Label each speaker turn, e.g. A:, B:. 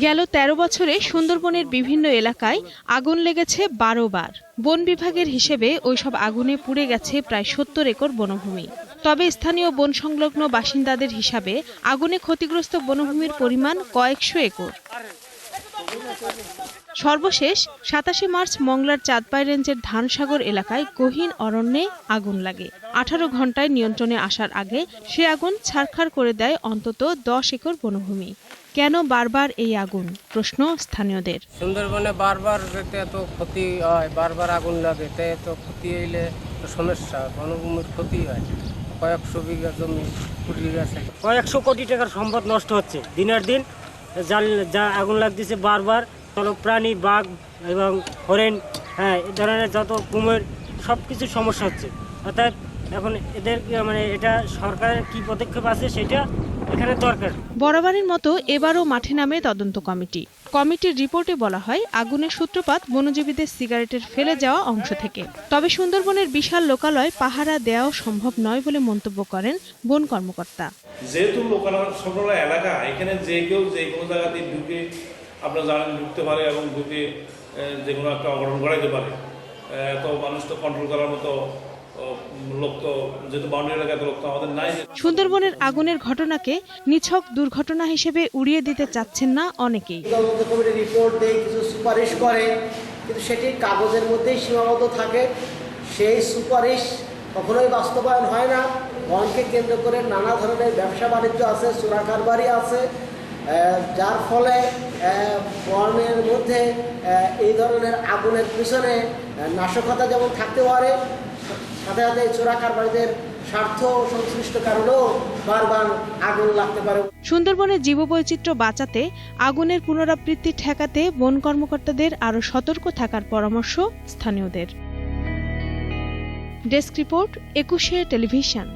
A: গেল ১৩ বছরে সুন্দরবনের বিভিন্ন এলাকায় আগুন লেগেছে ১২ বার। বন বিভাগের হিসেবে ওইসব আগুনে পুড়ে গেছে প্রায় ৭০ একর বনভূমি। তবে স্থানীয় বন সংলগ্ন বাসিন্দাদের হিসাবে আগুনে ক্ষতিগ্রস্ত বনভূমির পরিমাণ কয়েকশো একর। সর্বশেষ ২৭ মার্চ মংলার চাঁদপাই রেঞ্জের ধানসাগর এলাকায় গহীন অরণ্যে আগুন লাগে। ১৮ ঘণ্টায় নিয়ন্ত্রণে আসার আগে সে আগুন ছারখার করে দেয় অন্তত ১০ একর বনভূমি। কেন বারবার এই আগুন, প্রশ্ন স্থানীয়দের।
B: সুন্দরবনে বারবার যেতে এত ক্ষতি হয়, বারবার আগুন লাগে, এত ক্ষতি হইলে সমস্যা, বনভূমির ক্ষতি হয়। কয়েকশো বিঘা জমি পুড়িয়ে গেছে,
C: কয়েকশো কোটি টাকার সম্পদ নষ্ট হচ্ছে দিনের দিন। যা আগুন লাগতেছে বারবার, চলো প্রাণী, বাঘ এবং হরিণ, এই ধরনের যত কুমির, সব কিছুর সমস্যা হচ্ছে। অর্থাৎ এখন এদের এটা সরকারের কি পদক্ষেপ আছে সেটা এখানে দরকার।
A: বরাবরের মতো এবারও মাঠে নামে তদন্ত কমিটি। কমিটির রিপোর্টে বলা হয় আগুনের সূত্রপাত বনজীবীদের সিগারেটের ফেলে যাওয়া অংশ থেকে। তবে সুন্দরবনের বিশাল লোকালয় পাহারা দেওয়াও সম্ভব নয় বলে মন্তব্য করেন বন কর্মকর্তা।
D: যেহেতু লোকালয় এলাকা, এখানে যে কেউ যে কোনো জায়গাতে ঢুকে আপনার জানেন ঢুকতে পারে এবং ঢুকে যে কোনো একটা অঘটন ঘটাইতে পারে। তো মানুষ তো কন্ট্রোল করার মতো লোক তো, যেহেতু বাউন্ডারি এলাকাতে লোক তো আমাদের নাই।
A: সুন্দরবনের আগুনের ঘটনাকে নিছক দুর্ঘটনা হিসেবে উড়িয়ে দিতে চাচ্ছেন না অনেকেই।
E: তদন্ত কমিটি রিপোর্ট দেয়, কিছু সুপারিশ করে, কিন্তু সেটি কাগজের মধ্যেই সীমাবদ্ধ থাকে। সেই সুপারিশ কখনোই বাস্তবায়ন হয় না। বনকে কেন্দ্র করে নানা ধরনের ব্যবসা বাণিজ্য আছে, চোরা কারবারি আছে, যার ফলে বনের মধ্যে এই ধরনের আগুনের পিছনে নাশকতা যেমন থাকতে পারে, সাথে সাথে চোরা কারবারিদের স্বার্থ সংশ্লিষ্ট কারণেও বারবার আগুন লাগতে পারে।
A: সুন্দরবনের জীববৈচিত্র্য বাঁচাতে আগুনের পুনরাবৃত্তি ঠেকাতে বন কর্মকর্তাদের আরও সতর্ক থাকার পরামর্শ স্থানীয়দের। Desk report, ২১ television.